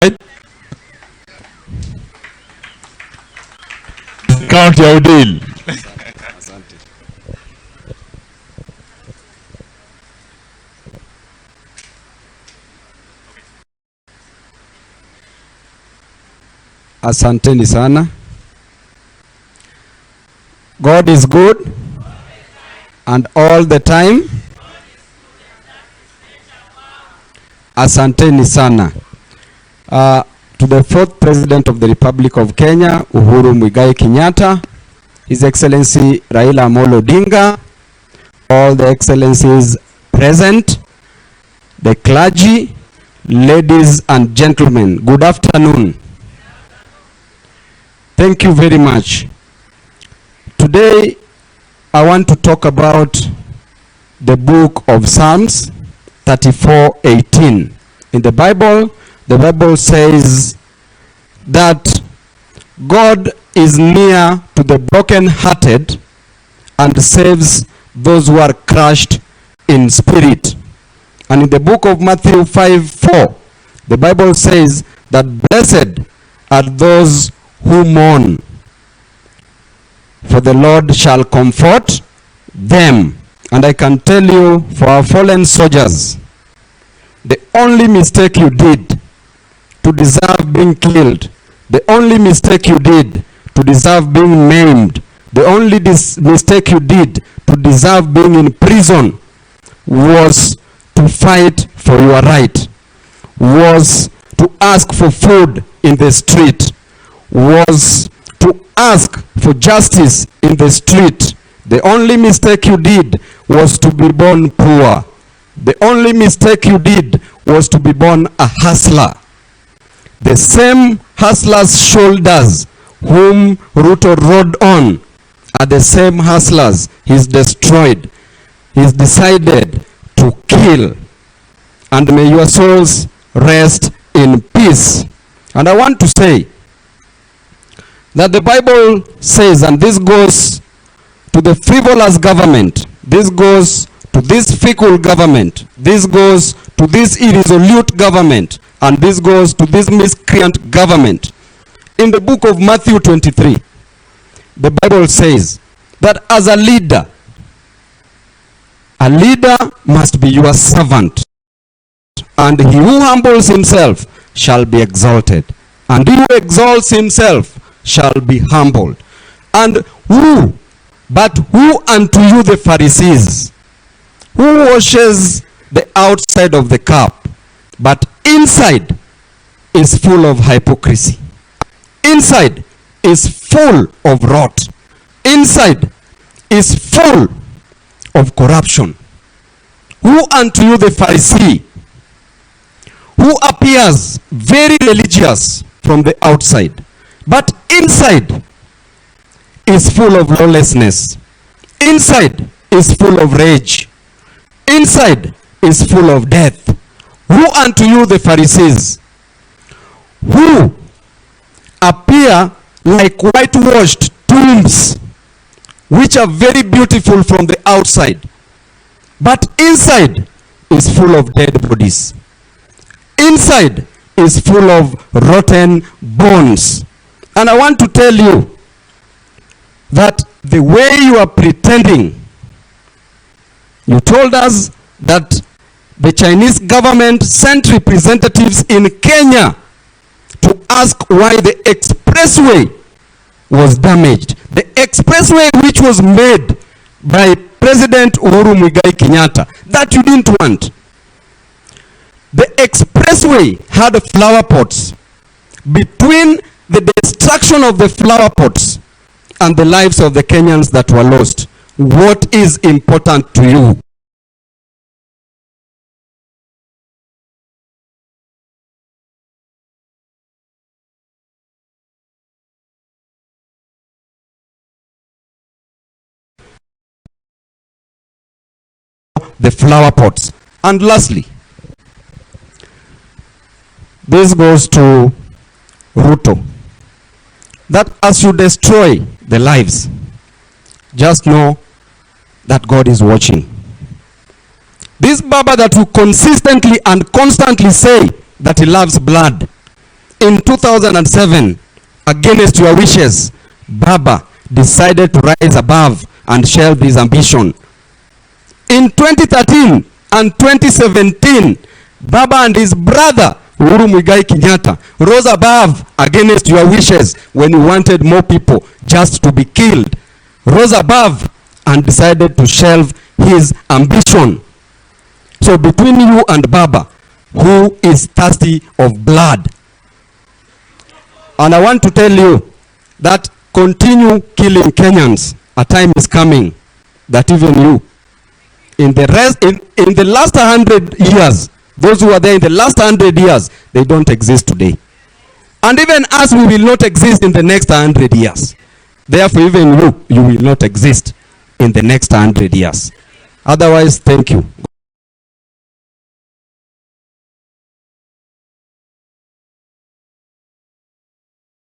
right? Count your deal. Asanteni sana. God is good and all the time. Asanteni sana. To the fourth President of the Republic of Kenya, Uhuru Muigai Kenyatta, His Excellency Raila Amolo Odinga, all the excellencies present, the clergy, ladies and gentlemen, good afternoon. Thank you very much. Today, I want to talk about the book of Psalms 34:18. In the Bible says that God is near to the broken-hearted and saves those who are crushed in spirit. And in the book of Matthew 5:4, the Bible says that blessed are those who mourn, for the Lord shall comfort them. And I can tell you, for our fallen soldiers, the only mistake you did to deserve being killed, the only mistake you did to deserve being maimed, the only mistake you did to deserve being in prison was to fight for your right, was to ask for food in the street, was to ask for justice in the street. The only mistake you did was to be born poor. The only mistake you did was to be born a hustler. The same hustlers' shoulders whom Ruto rode on are the same hustlers he's destroyed. He's decided to kill. And may your souls rest in peace. And I want to say that the Bible says, and this goes to the frivolous government, this goes to this fickle government, this goes to this irresolute government, and this goes to this miscreant government. In the book of Matthew 23, the Bible says that as a leader must be your servant, and he who humbles himself shall be exalted, and he who exalts himself shall be humbled. And who unto you the Pharisees, who washes the outside of the cup, but inside is full of hypocrisy. Inside is full of rot. Inside is full of corruption. Who unto you the Pharisee, who appears very religious from the outside, but inside is full of lawlessness. Inside is full of rage. Inside is full of death. Who unto you the Pharisees, who appear like whitewashed tombs, which are very beautiful from the outside, but inside is full of dead bodies. Inside is full of rotten bones. And I want to tell you that the way you are pretending, you told us that the Chinese government sent representatives in Kenya to ask why the expressway was damaged. The expressway which was made by President Uhuru Muigai Kenyatta, that you didn't want. The expressway had flower pots. Between the destruction of the flower pots and the lives of the Kenyans that were lost, what is important to you? The flower pots. And lastly, this goes to Ruto, that as you destroy the lives, just know that God is watching. This Baba that will consistently and constantly say that he loves blood, in 2007, against your wishes, Baba decided to rise above and shelve his ambition. In 2013 and 2017, Baba and his brother Uhuru Muigai Kenyatta rose above against your wishes when you wanted more people just to be killed. Rose above and decided to shelve his ambition. So between you and Baba, who is thirsty of blood? And I want to tell you that continue killing Kenyans. A time is coming that even you, in the last 100 years, those who are there in the last 100 years, they don't exist today. And even us, we will not exist in the next 100 years. Therefore, even you will not exist in the next 100 years. Otherwise, thank you.